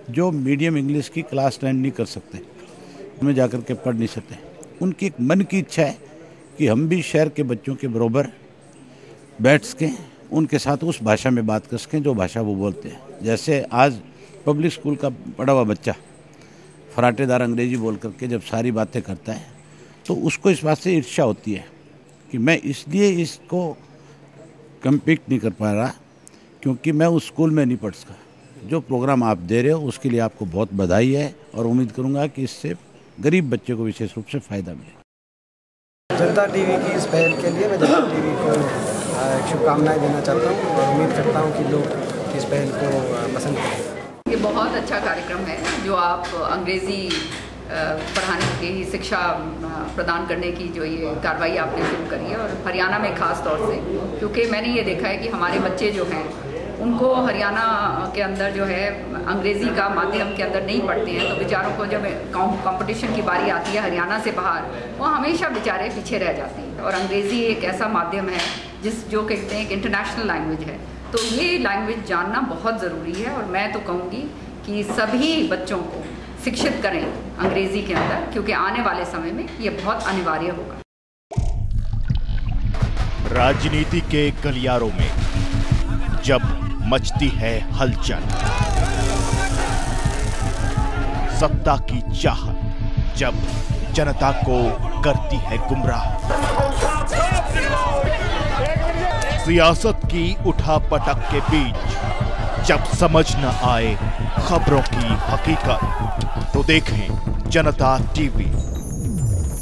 जो medium English की class 10 नहीं कर सकते, में जाकर के पढ़ नहीं सकते, उनकी एक मन की इच्छा है कि हम भी शहर के बच्चों के बराबर बैठ सकें, उनके साथ उस भाषा में बात कर सकें जो भाषा वो बोलते हैं। जैसे आज पब्लिक स्कूल का पढ़ा हुआ बच्चा फराटेदार अंग्रेजी बोल करके जब सारी बातें करता है तो उसको इस बात से ईर्ष्या होती है कि मैं इसलिए इसको कम्पीट नहीं कर पा रहा क्योंकि मैं उस स्कूल में नहीं पढ़ सका। जो प्रोग्राम आप दे रहे हो उसके लिए आपको बहुत बधाई है और उम्मीद करूंगा कि इससे गरीब बच्चे को विशेष रूप से फ़ायदा मिले। जनता टीवी की इस पहल के लिए मैं जनता टीवी को शुभकामनाएं देना चाहता हूं और उम्मीद करता हूं कि लोग इस पहल को पसंद करें। ये बहुत अच्छा कार्यक्रम है जो आप अंग्रेज़ी पढ़ाने की शिक्षा प्रदान करने की जो ये कार्रवाई आपने शुरू करी है, और हरियाणा में ख़ास तौर से, क्योंकि मैंने ये देखा है कि हमारे बच्चे जो हैं उनको हरियाणा के अंदर जो है अंग्रेज़ी का माध्यम के अंदर नहीं पढ़ते हैं, तो बेचारों को जब कंपटीशन की बारी आती है हरियाणा से बाहर, वो हमेशा बेचारे पीछे रह जाते हैं। और अंग्रेज़ी एक ऐसा माध्यम है जो कहते हैं एक इंटरनेशनल लैंग्वेज है, तो ये लैंग्वेज जानना बहुत ज़रूरी है। और मैं तो कहूँगी कि सभी बच्चों को शिक्षित करें अंग्रेज़ी के अंदर, क्योंकि आने वाले समय में ये बहुत अनिवार्य होगा। राजनीति के गलियारों में जब मचती है हलचल, सत्ता की चाहत जब जनता को करती है गुमराह, सियासत की उठापटक के बीच जब समझ न आए खबरों की हकीकत, तो देखें जनता टीवी।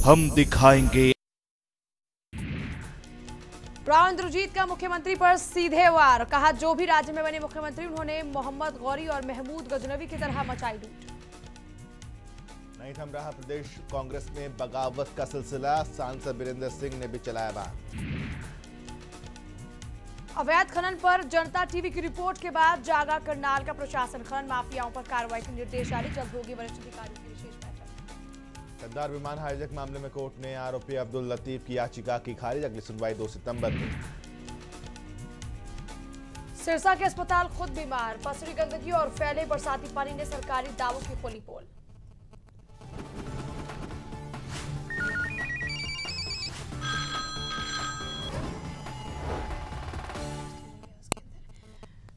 हम दिखाएंगे। राव इंद्रजीत का मुख्यमंत्री पर सीधे वार, कहा जो भी राज्य में बने मुख्यमंत्री उन्होंने मोहम्मद गौरी और महमूद गजनवी की तरह मचाई लूट। नहीं थम रहा प्रदेश कांग्रेस में बगावत का सिलसिला, सांसद वीरेंद्र सिंह ने भी चलाया बात। अवैध खनन पर जनता टीवी की रिपोर्ट के बाद जागा करनाल का प्रशासन, खनन माफियाओं पर कार्रवाई के निर्देश जारी, जल्द होगी वरिष्ठ अधिकारियों की विशेष बैठक। सद्दार विमान हाईजैक मामले में कोर्ट ने आरोपी अब्दुल लतीफ की याचिका की खारिज, अगली सुनवाई 2 सितंबर को। सिरसा के अस्पताल खुद बीमार, पसरी गंदगी और फैले बरसाती पानी ने सरकारी दावों की खोली पोल।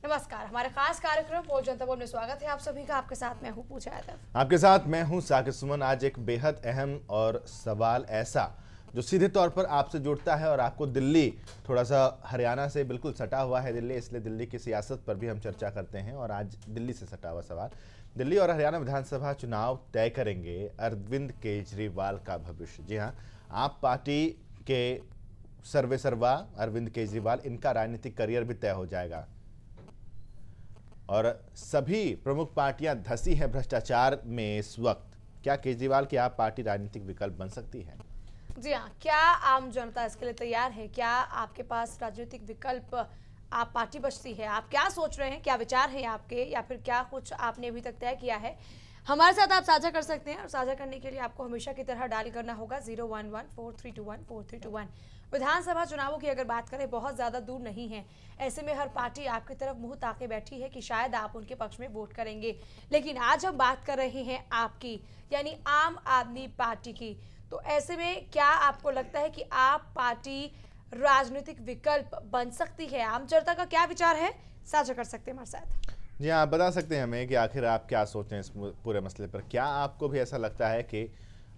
नमस्कार, हमारे खास कार्यक्रम पोल जनता बोल में स्वागत है आप सभी का। आपके साथ मैं हूं पूजा यादव। आपके साथ मैं हूं साकिर सुमन। आज एक बेहद अहम और सवाल ऐसा जो सीधे तौर पर आपसे जुड़ता है और आपको दिल्ली, थोड़ा सा हरियाणा से बिल्कुल सटा हुआ है दिल्ली, इसलिए दिल्ली की सियासत पर भी हम चर्चा करते हैं। और आज दिल्ली से सटा हुआ सवाल, दिल्ली और हरियाणा विधानसभा चुनाव तय करेंगे अरविंद केजरीवाल का भविष्य। जी हाँ, आप पार्टी के सर्वे सर्वा अरविंद केजरीवाल, इनका राजनीतिक करियर भी तय हो जाएगा और सभी प्रमुख पार्टियां धसी हैं भ्रष्टाचार में इस वक्त। क्या केजरीवाल की आप पार्टी राजनीतिक विकल्प बन सकती है? जी हाँ, क्या आम जनता इसके लिए तैयार है? क्या आपके पास राजनीतिक विकल्प आप पार्टी बचती है? आप क्या सोच रहे हैं, क्या विचार हैं आपके, या फिर क्या कुछ आपने अभी तक तय किया है? हमारे साथ आप साझा कर सकते हैं और साझा करने के लिए आपको हमेशा की तरह डायल करना होगा 011-4321-4321। विधानसभा चुनावों की अगर बात करें, बहुत ज्यादा दूर नहीं है, ऐसे में हर पार्टी आपकी तरफ मुंह ताके बैठी है कि शायद आप उनके पक्ष में वोट करेंगे। लेकिन आज हम बात कर रहे हैं आपकी, यानी आम आदमी पार्टी की। तो ऐसे में क्या आपको लगता है कि आप पार्टी राजनीतिक विकल्प बन सकती है? आम जनता का क्या विचार है, साझा कर सकते हैं हमारे साथ। जी हाँ, आप बता सकते हैं हमें कि आखिर आप क्या सोचते हैं इस पूरे मसले पर। क्या आपको भी ऐसा लगता है कि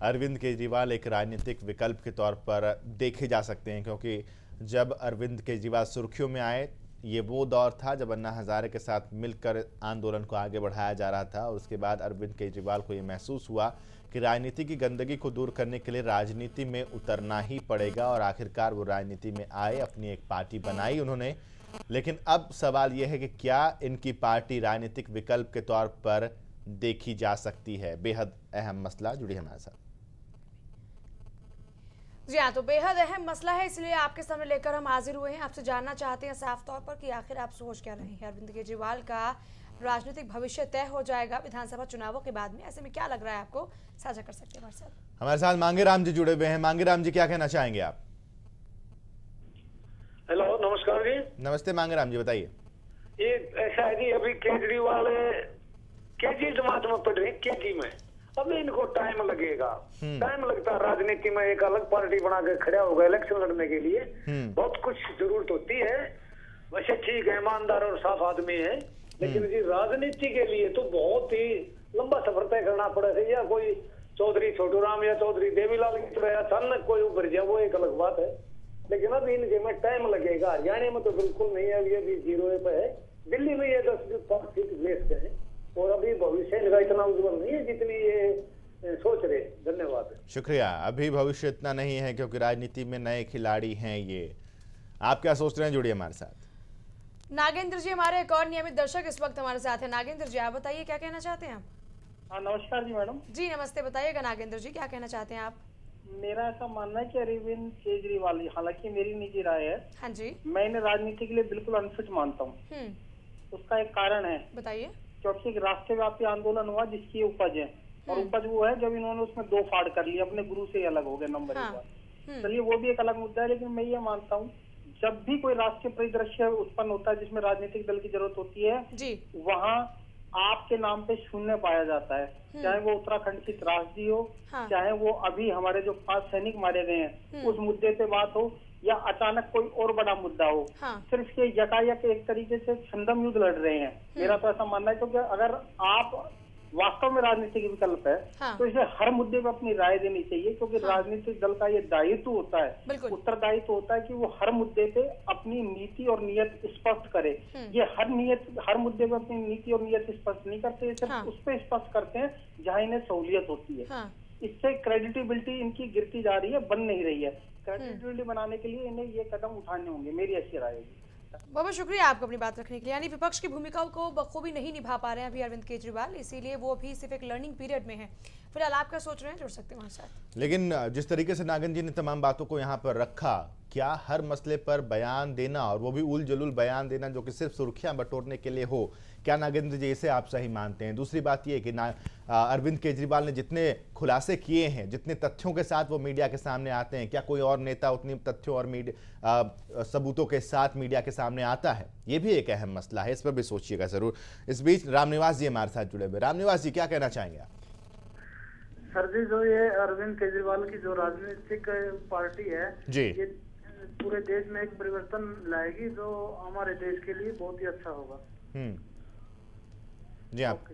अरविंद केजरीवाल एक राजनीतिक विकल्प के तौर पर देखे जा सकते हैं? क्योंकि जब अरविंद केजरीवाल सुर्खियों में आए, ये वो दौर था जब अन्ना हजारे के साथ मिलकर आंदोलन को आगे बढ़ाया जा रहा था, और उसके बाद अरविंद केजरीवाल को ये महसूस हुआ कि राजनीति की गंदगी को दूर करने के लिए राजनीति में उतरना ही पड़ेगा, और आखिरकार वो राजनीति में आए, अपनी एक पार्टी बनाई उन्होंने। लेकिन अब सवाल यह है कि क्या इनकी पार्टी राजनीतिक विकल्प के तौर पर देखी जा सकती है? बेहद अहम मसला, जुड़ी हमारे साथ। जी हाँ, तो बेहद अहम मसला है, इसलिए आपके सामने लेकर हम हाजिर हुए हैं। आपसे जानना चाहते हैं साफ तौर पर कि आखिर आप सोच क्या रहे हैं। अरविंद केजरीवाल का राजनीतिक भविष्य तय हो जाएगा विधानसभा चुनावों के बाद में, ऐसे में क्या लग रहा है आपको, साझा कर सकते हैं हमारे साथ। हमारे साथ मांगेराम जी जुड़े हुए हैं। मांगेराम जी, क्या कहना चाहेंगे आप? हेलो, नमस्कार जी। नमस्ते मांगेराम जी, बताइए। ये ऐसा है जी, अभी केजरीवाल केजी में। अब इनको टाइम लगेगा, टाइम लगता है। राजनीति में एक अलग पार्टी बना के खड़ा होगा इलेक्शन लड़ने के लिए, बहुत कुछ जरूरत होती है। वैसे ठीक है, ईमानदार और साफ आदमी है, लेकिन जी राजनीति के लिए तो बहुत ही लंबा सफर तय करना पड़ेगा। या कोई चौधरी छोटू राम या चौधरी देवीलाल की तरह अचानक कोई उभर जाए, वो एक अलग बात है। लेकिन अब इनके में टाइम लगेगा। हरियाणा में तो बिल्कुल नहीं है, ये भी 0 पे है। दिल्ली में ये 10 सीट लेस है, और अभी भविष्य इनका इतना उज्जवल नहीं है जितनी ये सोच रहे। धन्यवाद, शुक्रिया। अभी भविष्य इतना नहीं है क्योंकि राजनीति में नए खिलाड़ी हैं ये। आप क्या सोच रहे हैं, जुड़िए हमारे साथ। नागेंद्र जी हमारे एक और नियमित दर्शक इस वक्त हमारे साथ है। नागेंद्र जी आप बताइए क्या कहना चाहते हैं आप? हाँ नमस्कार जी मैडम। जी नमस्ते, बताइएगा नागेंद्र जी क्या कहना चाहते हैं आप? मेरा ऐसा मानना है कि अरविंद केजरीवाल, हालांकि मेरी निजी राय है, हाँ जी, मैं इन्हें राजनीति के लिए बिल्कुल अनफिट मानता हूँ। उसका एक कारण है, बताइए। क्योंकि एक राष्ट्रव्यापी आंदोलन हुआ जिसकी उपज है, और उपज वो है जब इन्होंने उसमें 2 फाड़ कर लिए, अपने गुरु से अलग हो गए नंबर 1। चलिए वो भी एक अलग मुद्दा है, लेकिन मैं ये मानता हूँ जब भी कोई राष्ट्रीय परिदृश्य उत्पन्न होता है जिसमें राजनीतिक दल की जरूरत होती है जी, वहाँ आपके नाम पे शून्य पाया जाता है। चाहे वो उत्तराखंड की त्रासदी हो, चाहे वो अभी हमारे जो 5 सैनिक मारे गए हैं उस मुद्दे पे बात हो, या अचानक कोई और बड़ा मुद्दा हो, सिर्फ ये यकायक एक तरीके से छंदम युद्ध लड़ रहे हैं। मेरा तो ऐसा मानना है, क्योंकि अगर आप वास्तव में राजनीतिक विकल्प है तो इसे हर मुद्दे पर अपनी राय देनी चाहिए, क्योंकि राजनीतिक दल का ये दायित्व होता है, उत्तरदायित्व होता है कि वो हर मुद्दे पे अपनी नीति और नियत स्पष्ट करे। ये हर मुद्दे पे अपनी नीति और नियत स्पष्ट नहीं करते, सिर्फ उस पर स्पष्ट करते हैं जहाँ इन्हें सहूलियत होती है। इससे क्रेडिटेबिलिटी इनकी गिरती जा रही है, बन नहीं रही है। क्रेडिटेबिलिटी बनाने के लिए इन्हें ये कदम उठाने होंगे, मेरी ऐसी राय है। बहुत बहुत शुक्रिया आपको अपनी बात रखने के लिए। यानी विपक्ष की भूमिका को बखूबी नहीं निभा पा रहे हैं अभी अरविंद केजरीवाल, इसीलिए वो अभी सिर्फ एक लर्निंग पीरियड में है। फिलहाल आप क्या सोच रहे हैं, जुड़ सकते हैं हमारे साथ। लेकिन जिस तरीके से नागेंद्र जी ने तमाम बातों को यहाँ पर रखा, क्या हर मसले पर बयान देना, और वो भी उल जलूल बयान देना जो कि सिर्फ सुर्खियां बटोरने के लिए हो, क्या नागेंद्र जी इसे आप सही मानते हैं? दूसरी बात ये कि अरविंद केजरीवाल ने जितने खुलासे किए हैं, जितने तथ्यों के साथ वो मीडिया के सामने आते हैं, क्या कोई और नेता उतनी तथ्यों और सबूतों के साथ मीडिया के सामने आता है? ये भी एक अहम मसला है, इस पर भी सोचिएगा जरूर। इस बीच रामनिवास जी हमारे साथ जुड़े हुए। रामनिवास जी क्या कहना चाहेंगे आप? सर जी, जो ये अरविंद केजरीवाल की जो राजनीतिक पार्टी है जी, ये पूरे देश में एक परिवर्तन लाएगी जो हमारे देश के लिए बहुत ही अच्छा होगा। जी आप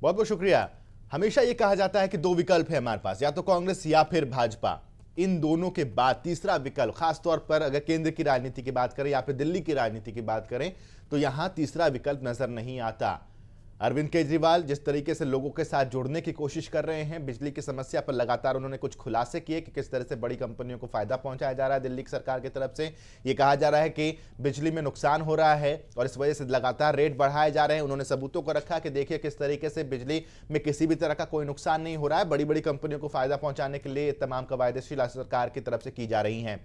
बहुत बहुत शुक्रिया। हमेशा ये कहा जाता है कि 2 विकल्प है हमारे पास, या तो कांग्रेस या फिर भाजपा। इन दोनों के बाद तीसरा विकल्प, खासतौर पर अगर केंद्र की राजनीति की बात करें या फिर दिल्ली की राजनीति की बात करें, तो यहां तीसरा विकल्प नजर नहीं आता। अरविंद केजरीवाल जिस तरीके से लोगों के साथ जुड़ने की कोशिश कर रहे हैं, बिजली की समस्या पर लगातार उन्होंने कुछ खुलासे किए कि किस तरह से बड़ी कंपनियों को फायदा पहुंचाया जा रहा है दिल्ली की सरकार की तरफ से। ये कहा जा रहा है कि बिजली में नुकसान हो रहा है और इस वजह से लगातार रेट बढ़ाए जा रहे हैं। उन्होंने सबूतों को रखा कि देखिए किस तरीके से बिजली में किसी भी तरह का कोई नुकसान नहीं हो रहा है, बड़ी बड़ी कंपनियों को फायदा पहुंचाने के लिए तमाम कवायदें सरकार की तरफ से की जा रही हैं।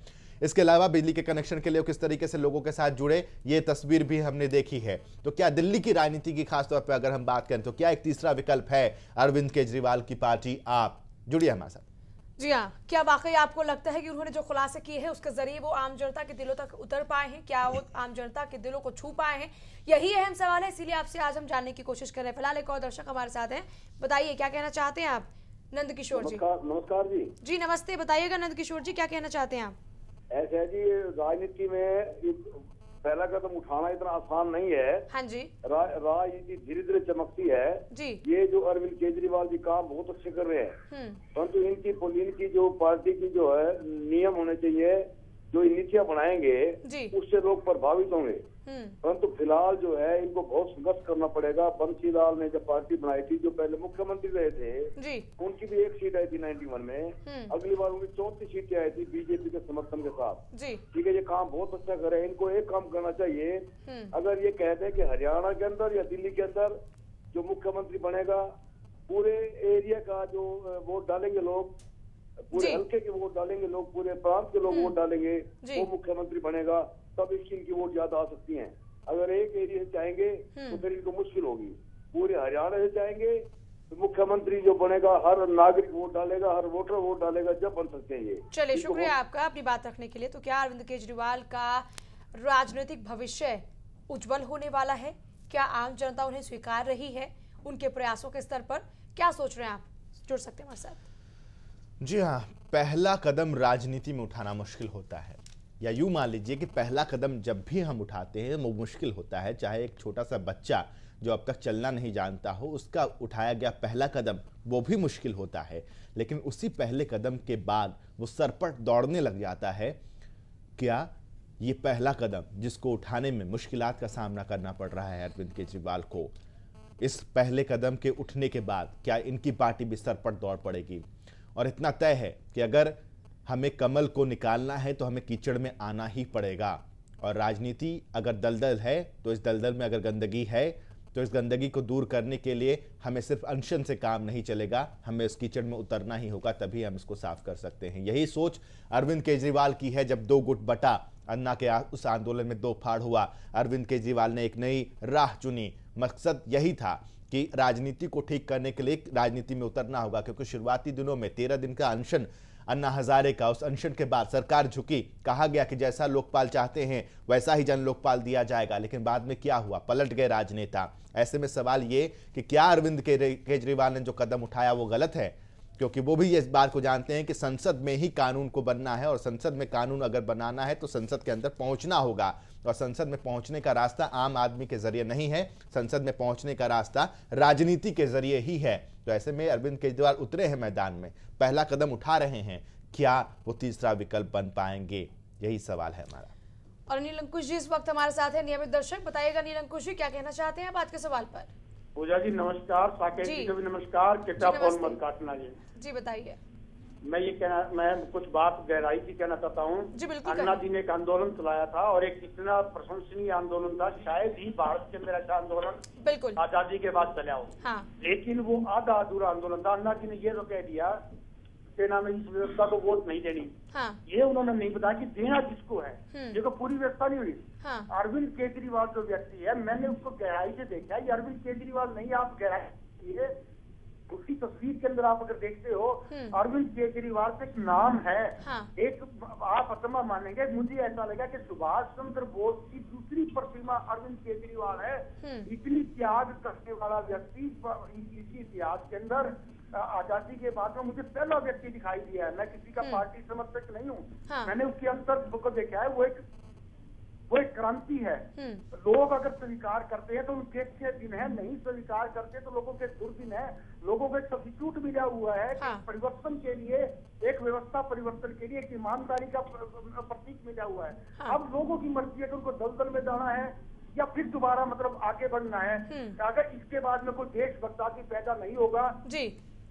इसके अलावा बिजली के कनेक्शन के लिए किस तरीके से लोगों के साथ जुड़े, ये तस्वीर भी हमने देखी है। तो क्या दिल्ली की राजनीति की खासतौर पर अगर हम बात करें तो क्या एक तीसरा विकल्प है अरविंद केजरीवाल की पार्टी? आप जुड़िए हमारे साथ। जी हाँ, क्या वाकई आपको लगता है कि उन्होंने जो खुलासे किए हैं उसके जरिए वो आम जनता के दिलों तक उतर पाए हैं? क्या वो आम जनता के दिलों को छू पाए हैं? यही अहम सवाल है, इसीलिए आपसे आज हम जानने की कोशिश कर रहे हैं। फिलहाल एक और दर्शक हमारे साथ हैं, बताइए क्या कहना चाहते हैं आप? नंद किशोर जी। नमस्कार जी। जी नमस्ते, बताइएगा नंद किशोर जी क्या कहना चाहते हैं आप? ऐसा है जी, राजनीति में पहला कदम उठाना इतना आसान नहीं है। हाँ जी। राजनीति धीरे धीरे चमकती है जी। ये जो अरविंद केजरीवाल जी काम बहुत अच्छे कर रहे हैं, परंतु इनकी जो पार्टी की जो है नियम होने चाहिए, जो नीतियां बनाएंगे उससे लोग प्रभावित होंगे। परंतु फिलहाल जो है इनको बहुत संघर्ष करना पड़ेगा। बंसीलाल ने जब पार्टी बनाई थी, जो पहले मुख्यमंत्री रहे थे, उनकी भी 1 सीट आई थी 91 में। अगली बार उनकी 34 सीटें आई थी बीजेपी के समर्थन के साथ। ठीक है, ये काम बहुत अच्छा करे। इनको एक काम करना चाहिए, अगर ये कहते हैं कि हरियाणा के अंदर या दिल्ली के अंदर जो मुख्यमंत्री बनेगा, पूरे एरिया का जो वोट डालेंगे लोग, पूरे हल्के के वोट डालेंगे लोग, पूरे प्रांत के लोग वोट डालेंगे, वो मुख्यमंत्री बनेगा, तब इनकी वोट ज्यादा आ सकती हैं। अगर एक एरिया से चाहेंगे तो फिर इनको मुश्किल होगी। पूरे हरियाणा से चाहेंगे तो मुख्यमंत्री जो बनेगा, हर नागरिक वोट डालेगा, हर वोटर वोट डालेगा, जब बन सकते हैं ये। चलिए, शुक्रिया आपका अपनी बात रखने के लिए। तो क्या अरविंद केजरीवाल का राजनीतिक भविष्य उज्जवल होने वाला है? क्या आम जनता उन्हें स्वीकार रही है? उनके प्रयासों के स्तर पर क्या सोच रहे हैं आप? जुड़ सकते हैं हमारे साथ। जी हाँ, पहला कदम राजनीति में उठाना मुश्किल होता है, या यूं मान लीजिए कि पहला कदम जब भी हम उठाते हैं वो मुश्किल होता है। चाहे एक छोटा सा बच्चा जो अब तक चलना नहीं जानता हो, उसका उठाया गया पहला कदम वो भी मुश्किल होता है, लेकिन उसी पहले कदम के बाद वो सरपट दौड़ने लग जाता है। क्या ये पहला कदम जिसको उठाने में मुश्किलात का सामना करना पड़ रहा है अरविंद केजरीवाल को, इस पहले कदम के उठने के बाद क्या इनकी पार्टी भी सरपट दौड़ पड़ेगी? और इतना तय है कि अगर हमें कमल को निकालना है तो हमें कीचड़ में आना ही पड़ेगा। और राजनीति अगर दलदल है तो इस दलदल में अगर गंदगी है तो इस गंदगी को दूर करने के लिए हमें सिर्फ अनशन से काम नहीं चलेगा, हमें इस कीचड़ में उतरना ही होगा, तभी हम इसको साफ कर सकते हैं। यही सोच अरविंद केजरीवाल की है। जब 2 गुट बटा अन्ना के उस आंदोलन में 2 फाड़ हुआ, अरविंद केजरीवाल ने एक नई राह चुनी। मकसद यही था कि राजनीति को ठीक करने के लिए राजनीति में उतरना होगा, क्योंकि शुरुआती दिनों में 13 दिन का अनशन अन्ना हजारे का, उस अनशन के बाद सरकार झुकी, कहा गया कि जैसा लोकपाल चाहते हैं वैसा ही जन लोकपाल दिया जाएगा। लेकिन बाद में क्या हुआ? पलट गए राजनेता। ऐसे में सवाल ये कि क्या अरविंद केजरीवाल ने जो कदम उठाया वो गलत है? क्योंकि वो भी इस बात को जानते हैं कि संसद में ही कानून को बनना है, और संसद में कानून अगर बनाना है तो संसद के अंदर पहुंचना होगा, और संसद में पहुंचने का रास्ता आम आदमी के जरिए नहीं है, संसद में पहुंचने का रास्ता राजनीति के जरिए ही है। तो ऐसे में अरविंद केजरीवाल उतरे हैं मैदान में, पहला कदम उठा रहे हैं, क्या वो तीसरा विकल्प बन पाएंगे? यही सवाल है हमारा। और नील अंकुश जी इस वक्त हमारे साथ है, नियमित दर्शक। बताइएगा नील अंकुश जी, क्या कहना चाहते हैं आप आज के सवाल पर? पूजा जी नमस्कार, साकेत जी को भी नमस्कार, कृपया फोन मत काटना जी। बताइए। मैं कुछ बात गहराई की कहना चाहता हूँ। अन्ना जी ने एक आंदोलन चलाया था और एक इतना प्रशंसनीय आंदोलन था, शायद ही भारत के अंदर ऐसा आंदोलन बिल्कुल आजादी के बाद चला हो। हाँ। लेकिन वो आधा अधूरा आंदोलन था। अन्ना जी ने ये तो कह दिया कि नाम इस व्यवस्था को वोट नहीं देनी। हाँ। ये उन्होंने नहीं बताया कि देना किसको है, ये तो पूरी व्यवस्था नहीं हुई। हाँ। अरविंद केजरीवाल जो व्यक्ति है, मैंने उसको गहराई से देखा है। ये अरविंद केजरीवाल नहीं, आप गहराई उसी तस्वीर के अंदर आप अगर देखते हो, अरविंद केजरीवाल से एक नाम है। हाँ। एक आप अचंभा मानेंगे, मुझे ऐसा लगा कि सुभाष चंद्र बोस की दूसरी प्रतिमा अरविंद केजरीवाल है। इतनी त्याग करने वाला व्यक्ति इसी इतिहास के अंदर आजादी के बाद में मुझे पहला व्यक्ति दिखाई दिया है। मैं किसी का पार्टी समर्थक नहीं हूँ। हाँ। मैंने उसके अंतर को देखा है, वो एक क्रांति है। लोग अगर स्वीकार करते हैं तो उनके अच्छे दिन है, नहीं स्वीकार करते तो लोगों के दुर्दिन है। लोगों को एक सब्स्टिट्यूट मिला हुआ है। हाँ। परिवर्तन के लिए, एक व्यवस्था परिवर्तन के लिए एक ईमानदारी का प्रतीक मिला हुआ है। हाँ। अब लोगों की मर्जी है कि उनको दलदल में जाना है या फिर दोबारा मतलब आगे बढ़ना है। अगर इसके बाद में कोई देशभक्त आदमी पैदा नहीं होगा जी,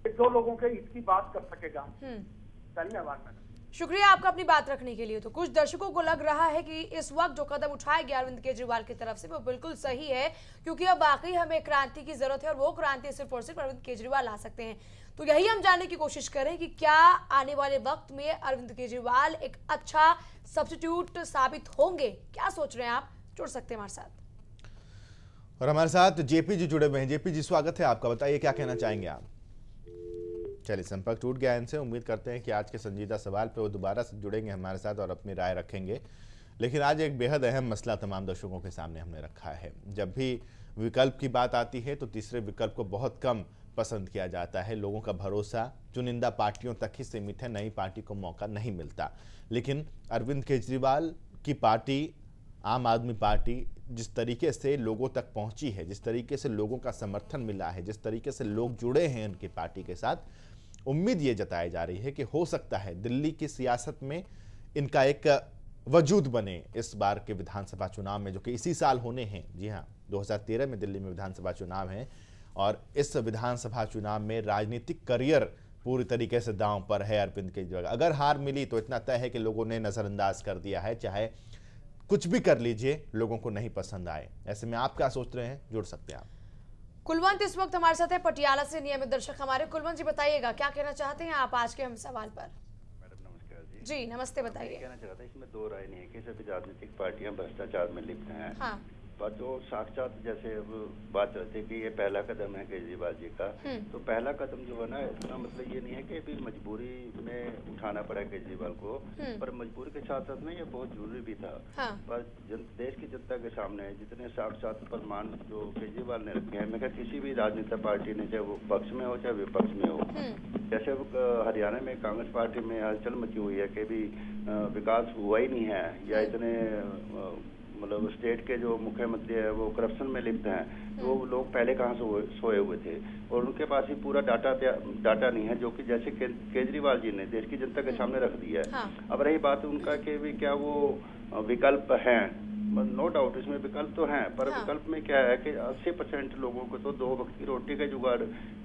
जो लोगों के इसकी बात कर सकेगा। धन्यवाद मैडम। शुक्रिया आपका अपनी बात रखने के लिए। तो कुछ दर्शकों को लग रहा है कि इस वक्त जो कदम उठाया गया अरविंद केजरीवाल की तरफ से वो बिल्कुल सही है, क्योंकि अब वाकई हमें क्रांति की जरूरत है और वो क्रांति सिर्फ और सिर्फ अरविंद केजरीवाल ला सकते हैं। तो यही हम जानने की कोशिश करें कि क्या आने वाले वक्त में अरविंद केजरीवाल एक अच्छा सब्स्टिट्यूट साबित होंगे। क्या सोच रहे हैं आप? जुड़ सकते हैं हमारे साथ। और हमारे साथ जेपी जी जुड़े हुए हैं। जेपी जी स्वागत है आपका, बताइए क्या कहना चाहेंगे आप? चलिए संपर्क टूट गया इनसे। उम्मीद करते हैं कि आज के संजीदा सवाल पे वो दोबारा से जुड़ेंगे हमारे साथ और अपनी राय रखेंगे। लेकिन आज एक बेहद अहम मसला तमाम दर्शकों के सामने हमने रखा है। जब भी विकल्प की बात आती है तो तीसरे विकल्प को बहुत कम पसंद किया जाता है। लोगों का भरोसा चुनिंदा पार्टियों तक ही सीमित है, नई पार्टी को मौका नहीं मिलता। लेकिन अरविंद केजरीवाल की पार्टी, आम आदमी पार्टी, जिस तरीके से लोगों तक पहुंची है, जिस तरीके से लोगों का समर्थन मिला है, जिस तरीके से लोग जुड़े हैं उनकी पार्टी के साथ, उम्मीद ये जताई जा रही है कि हो सकता है दिल्ली की सियासत में इनका एक वजूद बने इस बार के विधानसभा चुनाव में, जो कि इसी साल होने हैं। जी हाँ, 2013 में दिल्ली में विधानसभा चुनाव हैं और इस विधानसभा चुनाव में राजनीतिक करियर पूरी तरीके से दांव पर है अरविंद केजरीवाल। अगर हार मिली तो इतना तय है कि लोगों ने नजरअंदाज कर दिया है, चाहे कुछ भी कर लीजिए, लोगों को नहीं पसंद आए। ऐसे में आप क्या सोच रहे हैं? जुड़ सकते हैं आप। कुलवंत इस वक्त हमारे साथ है पटियाला से, नियमित दर्शक हमारे। कुलवंत जी बताइएगा क्या कहना चाहते हैं आप आज के हम सवाल पर? मैडम नमस्कार जी। जी नमस्ते, बताइए। कहना चाहता है इसमें दो राय नहीं है कि सभी राजनीतिक पार्टियां भ्रष्टाचार में लिप्त हैं। हाँ। पर जो साक्षात जैसे बात रहती है कि ये पहला कदम है केजरीवाल जी का, तो पहला कदम जो है ना, इसका मतलब ये नहीं है कि अभी मजबूरी में उठाना पड़ा केजरीवाल को, पर मजबूरी के साथ साथ में ये बहुत जरूरी भी था। पर देश की जनता के सामने जितने साक्षात प्रमाण जो केजरीवाल ने रखे हैं, मैं क्या किसी भी राजनीतिक पार्टी ने, चाहे वो पक्ष में हो चाहे विपक्ष में हो, जैसे हरियाणा में कांग्रेस पार्टी में हलचल मची हुई है कि भी विकास हुआ ही नहीं है, या इतने मतलब स्टेट के जो मुख्यमंत्री है वो करप्शन में लिप्त हैं, तो वो लोग पहले कहाँ सोए हुए थे और उनके पास ही पूरा डाटा नहीं है, जो कि जैसे केजरीवाल जी ने देश की जनता के सामने रख दिया है। अब रही बात उनका कि भी क्या वो विकल्प हैं, नो डाउट इसमें विकल्प तो हैं, पर विकल्प में क्या है कि 80% लोगों को तो 2 वक्त की रोटी का जुगाड़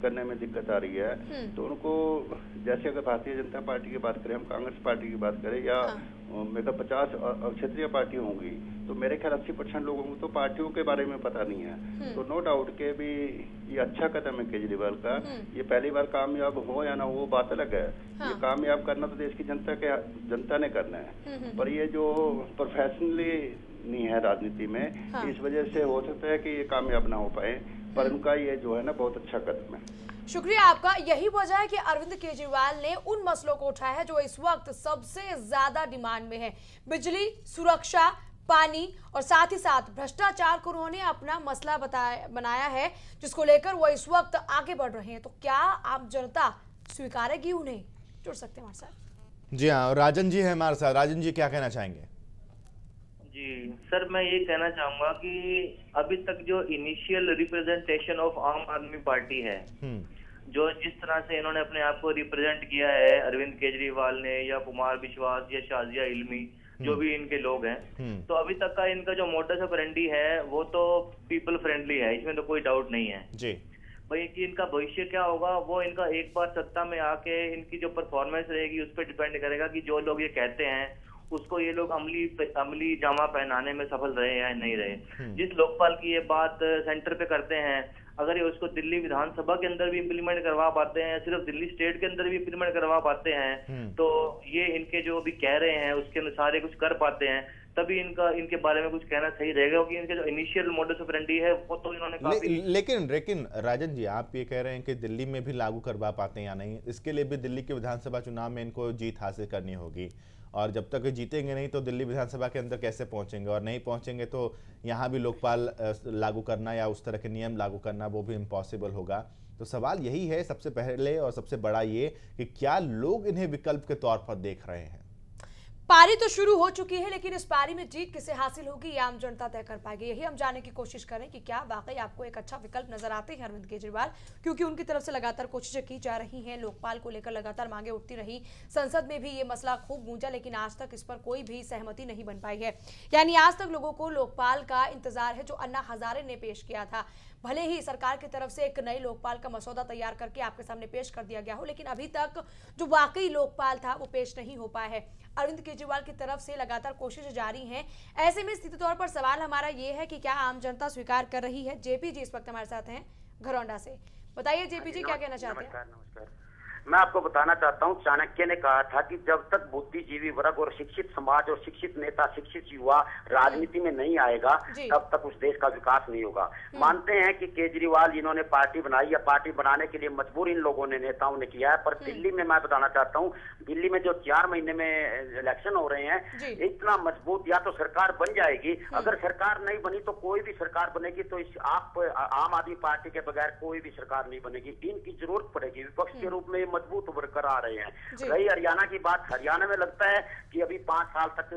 करने में दिक्कत आ रही है। तो उनको जैसे अगर भारतीय जनता पार्टी की बात करें, हम कांग्रेस पार्टी की बात करें, या मेगा 50 क्षेत्रीय पार्टी होंगी, तो मेरे ख्याल 80% लोगों को तो पार्टियों के बारे में पता नहीं है। तो नो डाउट के भी ये अच्छा कदम है केजरीवाल का। ये पहली बार कामयाब हो या ना हो, वो बात अलग है। ये कामयाब करना तो देश की जनता ने करना है, पर ये जो प्रोफेशनली नहीं है राजनीति में, इस वजह से हो सकता है कि ये कामयाब ना हो पाए, पर उनका ये जो है ना बहुत अच्छा कदम है। शुक्रिया आपका। यही वजह है कि अरविंद केजरीवाल ने उन मसलों को उठाया है जो इस वक्त सबसे ज्यादा डिमांड में है। बिजली, सुरक्षा, पानी और साथ ही साथ भ्रष्टाचार को उन्होंने अपना मसला बनाया है, जिसको लेकर वो इस वक्त आगे बढ़ रहे हैं। तो क्या आम जनता स्वीकारेगी उन्हें? जुड़ सकते हैं हमारे साथ। जी हाँ, राजन जी है हमारे साथ। राजन जी क्या कहना चाहेंगे? जी सर, मैं ये कहना चाहूंगा कि अभी तक जो इनिशियल रिप्रेजेंटेशन ऑफ आम आदमी पार्टी है, जो जिस तरह से इन्होंने अपने आप को रिप्रेजेंट किया है अरविंद केजरीवाल ने, या कुमार विश्वास या शाजिया इल्मी, जो भी इनके लोग हैं, तो अभी तक का इनका जो मोडस ऑपरेंडी है वो तो पीपल फ्रेंडली है, इसमें तो कोई डाउट नहीं है जी। भाई कि इनका भविष्य क्या होगा वो इनका एक बार सत्ता में आके इनकी जो परफॉर्मेंस रहेगी उस पर डिपेंड करेगा कि जो लोग ये कहते हैं उसको ये लोग अमली जामा पहनाने में सफल रहे या नहीं रहे। जिस लोकपाल की ये बात सेंटर पे करते हैं, अगर ये उसको दिल्ली विधानसभा के अंदर भी इम्प्लीमेंट करवा पाते हैं, सिर्फ दिल्ली स्टेट के अंदर भी इम्प्लीमेंट करवा पाते हैं, तो ये इनके जो भी कह रहे हैं उसके अनुसार ये कुछ कर पाते हैं, तभी इनके बारे में कुछ कहना सही रहेगा, क्योंकि इनके जो इनिशियल मोडस ऑपरेंडी है वो तो इन्होंने काफी लेकिन राजन जी, आप ये कह रहे हैं कि दिल्ली में भी लागू करवा पाते हैं या नहीं, इसके लिए भी दिल्ली के विधानसभा चुनाव में इनको जीत हासिल करनी होगी, और जब तक जीतेंगे नहीं तो दिल्ली विधानसभा के अंदर कैसे पहुंचेंगे, और नहीं पहुंचेंगे तो यहाँ भी लोकपाल लागू करना या उस तरह के नियम लागू करना वो भी इम्पॉसिबल होगा। तो सवाल यही है सबसे पहले और सबसे बड़ा ये कि क्या लोग इन्हें विकल्प के तौर पर देख रहे हैं? पारी तो शुरू हो चुकी है, लेकिन इस पारी में जीत किसे हासिल होगी ये आम जनता तय कर पाएगी। यही हम जानने की कोशिश करें कि क्या वाकई आपको एक अच्छा विकल्प नजर आते हैं अरविंद केजरीवाल, क्योंकि उनकी तरफ से लगातार कोशिशें की जा रही हैं, लोकपाल को लेकर लगातार मांगे उठती रही, संसद में भी ये मसला खूब गूंजा, लेकिन आज तक इस पर कोई भी सहमति नहीं बन पाई है। यानी आज तक लोगों को लोकपाल का इंतजार है जो अन्ना हजारे ने पेश किया था। भले ही सरकार की तरफ से एक नए लोकपाल का मसौदा तैयार करके आपके सामने पेश कर दिया गया हो, लेकिन अभी तक जो वाकई लोकपाल था वो पेश नहीं हो पाया है। अरविंद केजरीवाल की तरफ से लगातार कोशिशें जारी हैं। ऐसे में सीधे तौर पर सवाल हमारा ये है कि क्या आम जनता स्वीकार कर रही है? जेपी जी इस वक्त हमारे साथ हैं घरौंडा से। बताइए जेपी जी, क्या कहना चाहते हैं? नमस्कार। मैं आपको बताना चाहता हूं, चाणक्य ने कहा था कि जब तक बुद्धिजीवी वर्ग और शिक्षित समाज और शिक्षित नेता, शिक्षित युवा राजनीति में नहीं आएगा, तब तक उस देश का विकास नहीं होगा। मानते हैं कि केजरीवाल इन्होंने पार्टी बनाई या पार्टी बनाने के लिए मजबूर इन लोगों ने, नेताओं ने किया है, पर दिल्ली में मैं बताना चाहता हूँ, दिल्ली में जो 4 महीने में इलेक्शन हो रहे हैं, इतना मजबूत या तो सरकार बन जाएगी, अगर सरकार नहीं बनी तो कोई भी सरकार बनेगी तो इस आम आदमी पार्टी के बगैर कोई भी सरकार नहीं बनेगी। इनकी जरूरत पड़ेगी, विपक्ष के रूप में मजबूत उभर कर आ रहे हैं। रही हरियाणा की बात, हरियाणा में लगता है कि अभी 5 साल तक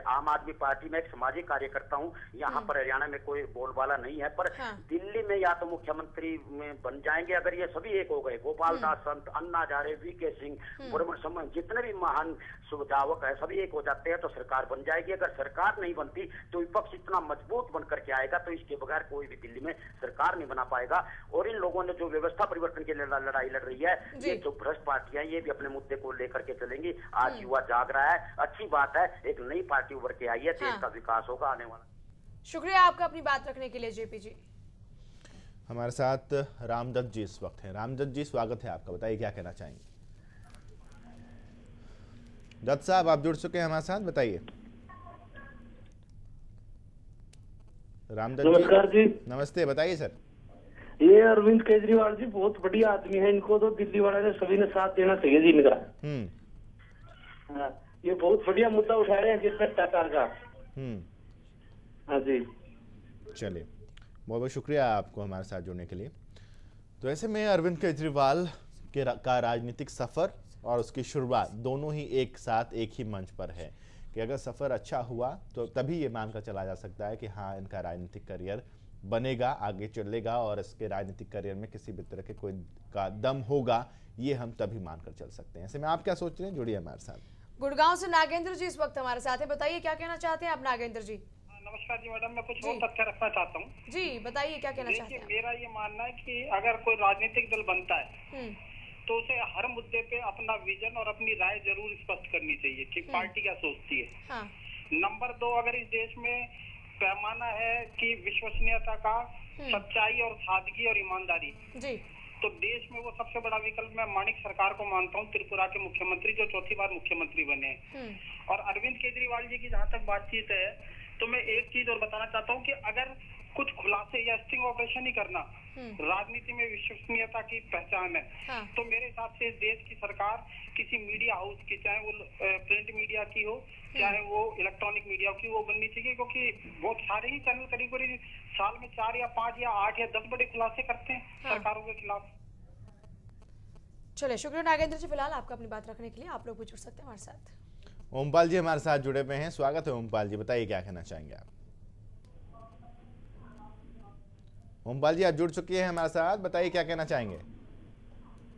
आम आदमी पार्टी में एक सामाजिक कार्यकर्ता हूं, यहाँ पर हरियाणा में कोई बोलबाला नहीं है, पर दिल्ली में या तो मुख्यमंत्री में बन जाएंगे अगर ये सभी एक हो गए, गोपाल दास संत, अन्ना हजारे, वीके सिंह, जितने भी महान सुविधावक है सभी एक हो जाते हैं तो सरकार बन जाएगी। अगर सरकार नहीं बनती तो विपक्ष इतना मजबूत बनकर के आएगा तो इसके बगैर कोई भी दिल्ली में सरकार नहीं बना पाएगा। और इन लोगों ने जो व्यवस्था परिवर्तन के लिए लड़ाई लड़ रही है, ये जो भ्रष्ट पार्टियां ये भी अपने मुद्दे को लेकर के चलेंगी। आज युवा जाग रहा है, अच्छी बात है, एक नई पार्टी उभर के आई है, देश का विकास होगा आने वाला। शुक्रिया आपका अपनी बात रखने के लिए जेपी जी। हमारे साथ रामदत्त जी इस वक्त हैं। रामदत्त जी, स्वागत है आपका, बताइए क्या कहना चाहेंगे? दत्त साहब, आप जुड़ चुके हैं हमारे साथ, बताइए। रामदत्त नमस्कार जी। नमस्ते, बताइए सर। ये अरविंद केजरीवाल जी बहुत बढ़िया आदमी है, इनको तो दिल्ली वाले ने सभी ने साथ देना चाहिए जी इनका। हाँ, ये बहुत बढ़िया मुद्दा उठा रहे हैं जिस भ्रष्टाचार का। हाँ जी, चलिए, बहुत बहुत शुक्रिया आपको हमारे साथ जुड़ने के लिए। तो ऐसे में अरविंद केजरीवाल का राजनीतिक सफर और उसकी शुरुआत दोनों ही एक साथ एक ही मंच पर है कि अगर सफर अच्छा हुआ तो तभी ये मानकर चला जा सकता है कि हाँ, इनका राजनीतिक करियर बनेगा, आगे चलेगा और इसके राजनीतिक करियर में किसी भी तरह के कोई का दम होगा, ये हम तभी मानकर चल सकते हैं। ऐसे में आप क्या सोच रहे हैं, जुड़िए हमारे साथ। गुड़गांव से नागेंद्र जी इस वक्त हमारे साथ हैं, बताइए क्या कहना चाहते हैं आप नागेंद्र जी। नमस्कार जी मैडम, मैं कुछ और तथ्य रखना चाहता हूँ जी, बताइए क्या कहना चाहते हैं। मेरा ये मानना है कि अगर कोई राजनीतिक दल बनता है तो उसे हर मुद्दे पे अपना विजन और अपनी राय जरूर स्पष्ट करनी चाहिए कि पार्टी क्या सोचती है। हाँ। नंबर 2, अगर इस देश में पैमाना है कि विश्वसनीयता का, सच्चाई और सादगी और ईमानदारी जी, तो देश में वो सबसे बड़ा विकल्प मैं माणिक सरकार को मानता हूँ, त्रिपुरा के मुख्यमंत्री जो चौथी बार मुख्यमंत्री बने। और अरविंद केजरीवाल जी की जहाँ तक बातचीत है तो मैं एक चीज और बताना चाहता हूँ कि अगर कुछ खुलासे या स्टिंग ऑपरेशन ही करना राजनीति में विश्वसनीयता की पहचान है, तो मेरे हिसाब से इस देश की सरकार किसी मीडिया हाउस की, चाहे वो प्रिंट मीडिया की हो चाहे वो इलेक्ट्रॉनिक मीडिया की, वो बननी चाहिए, क्योंकि बहुत सारे ही चैनल करीब करीब साल में 4 या 5 या 8 या 10 बड़े खुलासे करते हैं सरकारों के खिलाफ। चलिए, शुक्रिया नागेंद्र जी, फिलहाल आपका अपनी बात रखने के लिए। आप लोग भी जुड़ सकते हैं हमारे साथ। ओमपाल जी हमारे साथ जुड़े हुए हैं, स्वागत है ओमपाल जी, बताइए क्या कहना चाहेंगे आप। ओमपाल जी आप जुड़ चुके हैं हमारे साथ, बताइए क्या कहना चाहेंगे।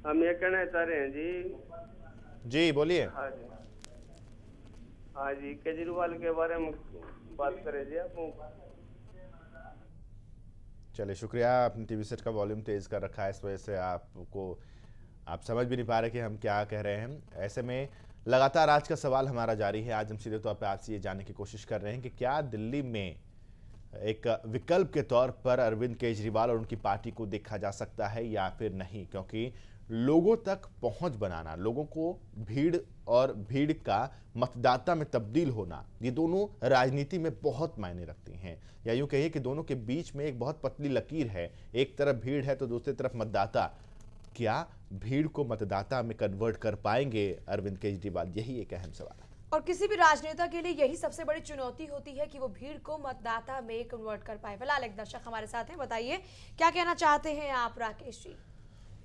हम ये कहना चाह रहे हैं जी। जी बोलिए। हाँ जी, केजरीवाल के बारे में बात करें जी आप। चलिए, शुक्रिया, आपने टीवी सेट का वॉल्यूम तेज कर रखा है, इस वजह से आप समझ भी नहीं पा रहे कि हम क्या कह रहे हैं। ऐसे में लगातार आज का सवाल हमारा जारी है। आज हम सीधे तौर पर आपसे ये जानने की कोशिश कर रहे हैं कि क्या दिल्ली में एक विकल्प के तौर पर अरविंद केजरीवाल और उनकी पार्टी को देखा जा सकता है या फिर नहीं, क्योंकि लोगों तक पहुंच बनाना, लोगों को भीड़ और भीड़ का मतदाता में तब्दील होना, ये दोनों राजनीति में बहुत मायने रखती हैं। या यूं कहिए कि दोनों के बीच में एक बहुत पतली लकीर है, एक तरफ भीड़ है तो दूसरी तरफ मतदाता। क्या भीड़ को मतदाता में कन्वर्ट कर पाएंगे अरविंद केजरीवाल, यही एक अहम सवाल है। और किसी भी राजनेता के लिए यही सबसे बड़ी चुनौती होती है कि वो भीड़ को मतदाता में कन्वर्ट कर पाए। फिलहाल एक दर्शक हमारे साथ हैं, बताइए क्या कहना चाहते हैं आप। राकेश जी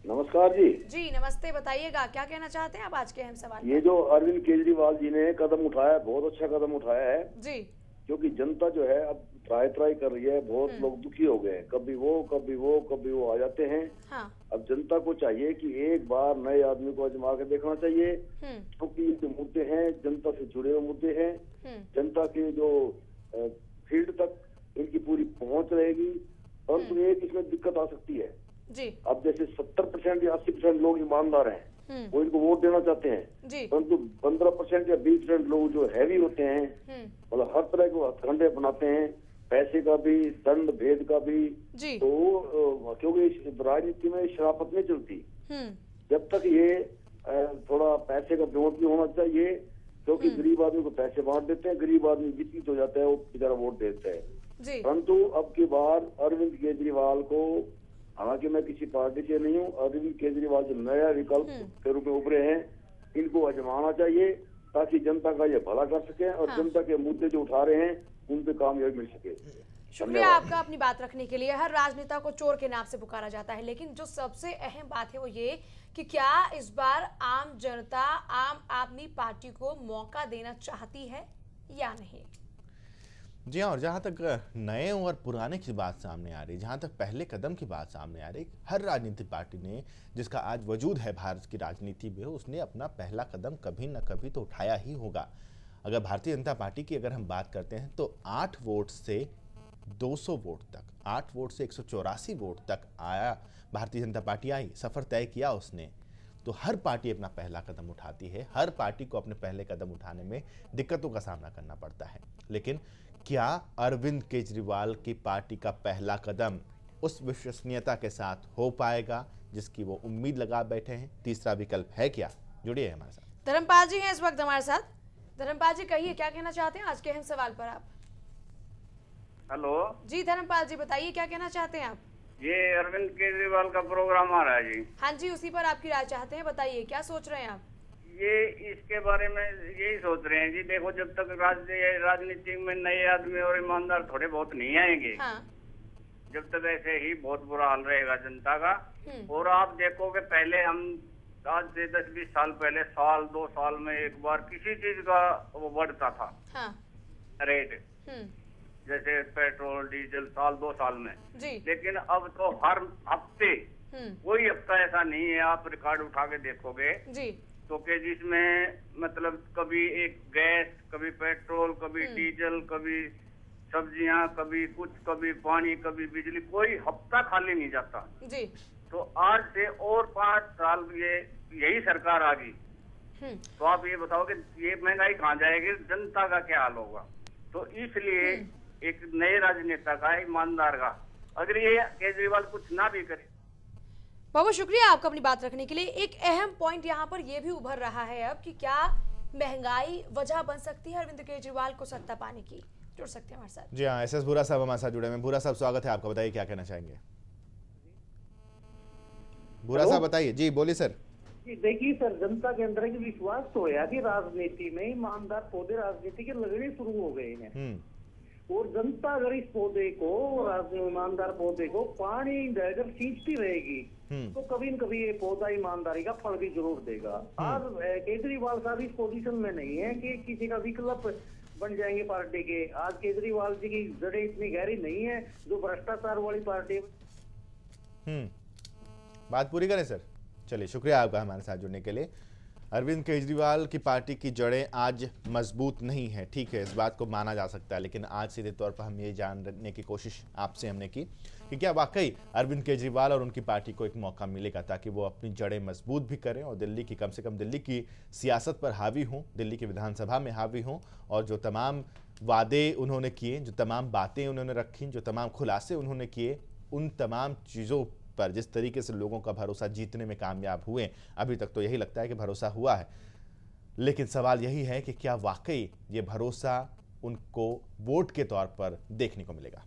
नमस्कार जी। जी नमस्ते, बताइएगा क्या कहना चाहते हैं आप आज के अहम सवाल। ये जो अरविंद केजरीवाल जी ने कदम उठाया, बहुत अच्छा कदम उठाया है जी, क्योंकि जनता जो है अब ट्राई कर रही है, बहुत लोग दुखी हो गए, कभी वो आ जाते हैं। हाँ। अब जनता को चाहिए कि एक बार नए आदमी को आजमा के देखना चाहिए, क्योंकि ये जो मुद्दे हैं जनता से जुड़े हुए मुद्दे हैं, जनता के जो फील्ड तक इनकी पूरी पहुंच रहेगी। परंतु एक इसमें दिक्कत आ सकती है जी। अब जैसे 70% या 80% लोग ईमानदार हैं, वो इनको वोट देना चाहते हैं, परंतु 15% या 20% लोग जो हैवी होते हैं, मतलब हर तरह के हथकंडे बनाते हैं, पैसे का भी, दंड भेद का भी। तो क्योंकि राजनीति में शराफत नहीं चलती, जब तक ये थोड़ा पैसे का विरोध भी होना चाहिए, क्योंकि गरीब आदमी को पैसे बांट देते हैं, गरीब आदमी विचलित हो जाता है, वो बेचारा वोट देता है। परंतु अब की बार अरविंद केजरीवाल को, हालांकि मैं किसी पार्टी से नहीं हूँ, अरविंद केजरीवाल जो नया विकल्प के रूप में उभरे हैं, इनको आजमाना चाहिए ताकि जनता का ये भला कर सके और जनता के मुद्दे जो उठा रहे हैं उन पे कामयाबी मिल सके। शुक्रिया आपका अपनी बात रखने के लिए। हर राजनेता को चोर के नाम से पुकारा जाता है, लेकिन जो सबसे अहम बात है वो ये कि क्या इस बार आम जनता आम आदमी पार्टी को मौका देना चाहती है या नहीं। जी हाँ, और जहाँ तक नए और पुराने की बात सामने आ रही, जहाँ तक पहले कदम की बात सामने आ रही, हर राजनीतिक पार्टी ने, जिसका आज वजूद है भारत की राजनीति में, उसने अपना पहला कदम कभी न कभी तो उठाया ही होगा। अगर भारतीय जनता पार्टी की अगर हम बात करते हैं तो 8 वोट से 200 वोट तक, 8 वोट से 184 वोट तक आया, भारतीय जनता पार्टी आई, सफर तय किया उसने। तो हर पार्टी अपना पहला कदम उठाती है, हर पार्टी को अपने पहले कदम उठाने में दिक्कतों का सामना करना पड़ता है, लेकिन क्या अरविंद केजरीवाल की पार्टी का पहला कदम उस विश्वसनीयता के साथ हो पाएगा जिसकी वो उम्मीद लगा बैठे हैं। तीसरा विकल्प है क्या, जुड़िए हमारे साथ। धर्मपाल जी हैं इस वक्त हमारे साथ। धर्मपाल जी कहिए क्या कहना चाहते हैं आज के अहम सवाल पर आप। हेलो जी धर्मपाल जी, बताइए क्या कहना चाहते हैं आप? ये अरविंद केजरीवाल का प्रोग्राम आ रहा है जी। हाँ जी, उसी पर आपकी राय चाहते हैं, बताइए क्या सोच रहे हैं आप? ये इसके बारे में यही सोच रहे हैं जी, देखो जब तक राजनीति में नए आदमी और ईमानदार थोड़े बहुत नहीं आएंगे, हाँ। जब तक ऐसे ही बहुत बुरा हाल रहेगा जनता का। और आप देखोगे पहले हम आज से 10-20 साल पहले, साल 2 साल में एक बार किसी चीज का वो बढ़ता था, हाँ। रेट, जैसे पेट्रोल डीजल, साल 2 साल में जी। लेकिन अब तो हर हफ्ते, कोई हफ्ता ऐसा नहीं है, आप रिकॉर्ड उठा के देखोगे जी, तो कि जिसमें मतलब कभी एक गैस, कभी पेट्रोल, कभी डीजल, कभी सब्जियां, कभी कुछ, कभी पानी, कभी बिजली, कोई हफ्ता खाली नहीं जाता जी। तो आज से और 5 साल यही सरकार आ गई तो आप ये बताओ कि ये महंगाई कहाँ जाएगी, जनता का क्या हाल होगा। तो इसलिए एक नए राजनेता का, ईमानदार का, अगर ये केजरीवाल कुछ ना भी करे। बहुत शुक्रिया आपका अपनी बात रखने के लिए। एक अहम पॉइंट यहाँ पर यह भी उभर रहा है अब कि क्या महंगाई वजह बन सकती है अरविंद केजरीवाल को सत्ता पाने की। जुड़ सकते हैं हमारे साथ। जी हाँ, एसएस भूरा साहब हमारे साथ जुड़े हैं। भूरा साहब स्वागत है आपका, बताइए क्या कहना चाहेंगे। भूरा साहब बताइए। जी बोलिए सर। देखिए सर, जनता के अंदर एक विश्वास तो है कि राजनीति में ईमानदार पौधे राजनीति के लगने शुरू हो गए हैं और जनता अगर इस पौधे को, ईमानदार पौधे को पानी देकर सींचती रहेगी तो कभी न कभी ये पौधा ईमानदारी का फल भी जरूर देगा। और केजरीवाल साहब इस पोजीशन में नहीं है कि किसी का विकल्प बन जाएंगे पार्टी के। आज केजरीवाल जी की जड़ें इतनी गहरी नहीं है जो भ्रष्टाचार वाली पार्टी। बात पूरी करें सर। चलिए, शुक्रिया आपका हमारे साथ जुड़ने के लिए। अरविंद केजरीवाल की पार्टी की जड़ें आज मजबूत नहीं है, ठीक है, इस बात को माना जा सकता है, लेकिन आज सीधे तौर पर हम ये जानने की कोशिश आपसे हमने की कि क्या वाकई अरविंद केजरीवाल और उनकी पार्टी को एक मौका मिलेगा ताकि वो अपनी जड़ें मजबूत भी करें और दिल्ली की, कम से कम दिल्ली की सियासत पर हावी हों, दिल्ली की विधानसभा में हावी हों और जो तमाम वादे उन्होंने किए, जो तमाम बातें उन्होंने रखी, जो तमाम खुलासे उन्होंने किए, उन तमाम चीज़ों पर जिस तरीके से लोगों का भरोसा जीतने में कामयाब हुए, अभी तक तो यही लगता है कि भरोसा हुआ है, लेकिन सवाल यही है कि क्या वाकई ये भरोसा उनको वोट के तौर पर देखने को मिलेगा।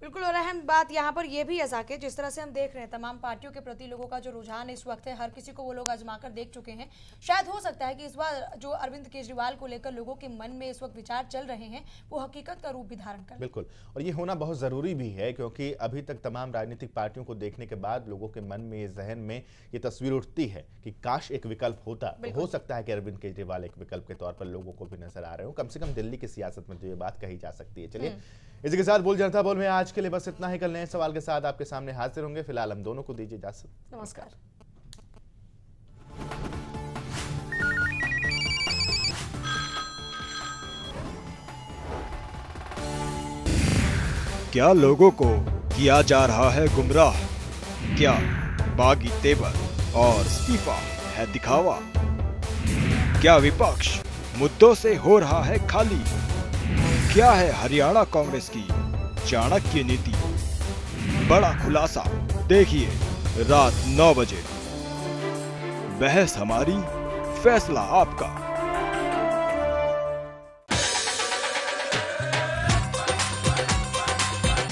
बिल्कुल, और अहम बात यहाँ पर यह भी है साके, जिस तरह से हम देख रहे हैं तमाम पार्टियों के प्रति लोगों का जो रुझान इस वक्त है, हर किसी को वो लोग आजमाकर देख चुके हैं। शायद हो सकता है कि इस बार जो अरविंद केजरीवाल को लेकर लोगों के मन में इस वक्त विचार चल रहे हैं वो हकीकत का रूप भी धारण कर। बिल्कुल, और ये होना बहुत जरूरी भी है क्योंकि अभी तक तमाम राजनीतिक पार्टियों को देखने के बाद लोगों के मन में, जहन में ये तस्वीर उठती है कि काश एक विकल्प होता। तो हो सकता है कि अरविंद केजरीवाल एक विकल्प के तौर पर लोगों को भी नजर आ रहे हो, कम से कम दिल्ली की सियासत में तो ये बात कही जा सकती है। चलिए, इसी के साथ बोल जनता बोल में आज के लिए बस इतना ही। कल नए सवाल के साथ आपके सामने हाजिर होंगे। फिलहाल हम दोनों को दीजिए इजाजत। नमस्कार। क्या लोगों को किया जा रहा है गुमराह? क्या बागी तेवर और इस्तीफा है दिखावा? क्या विपक्ष मुद्दों से हो रहा है खाली? क्या है हरियाणा कांग्रेस की चाणक्य नीति? बड़ा खुलासा देखिए रात 9 बजे। बहस हमारी, फैसला आपका।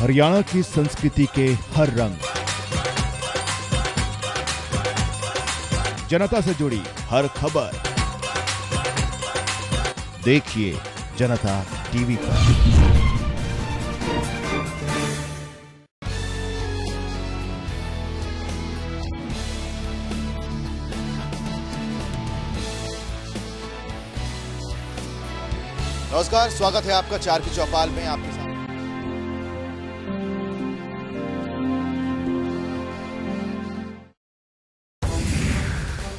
हरियाणा की संस्कृति के हर रंग, जनता से जुड़ी हर खबर देखिए जनता टीवी पर। नमस्कार, स्वागत है आपका 4 की चौपाल में। आपके साथ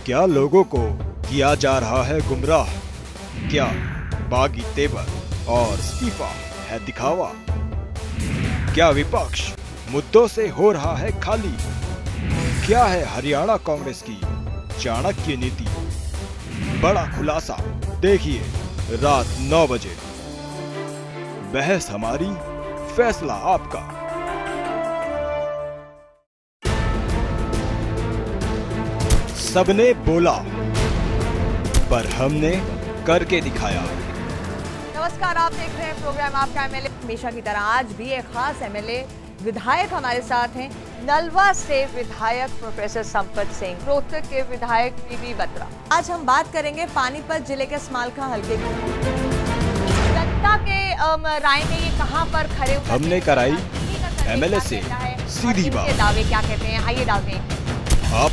क्या लोगों को किया जा रहा है गुमराह? क्या बागी तेवर और इस्तीफा है दिखावा? क्या विपक्ष मुद्दों से हो रहा है खाली? क्या है हरियाणा कांग्रेस की चाणक्य नीति? बड़ा खुलासा देखिए रात 9 बजे। बहस हमारी, फैसला आपका। सबने बोला पर हमने करके दिखाया। नमस्कार, आप देख रहे हैं प्रोग्राम आपका एमएलए। हमेशा की तरह आज भी एक खास एमएलए विधायक हमारे साथ हैं। नलवा से विधायक प्रोफेसर संपत सिंह, रोहतक के विधायक बीबी बत्रा। आज हम बात करेंगे पानीपत जिले के स्मालखा हल्के की। जनता के राय में ये कहां पर खड़े उतरे? हमने कराई एमएलए से सीधी बात। दावे क्या कहते हैं, आइए डालते हैं। आप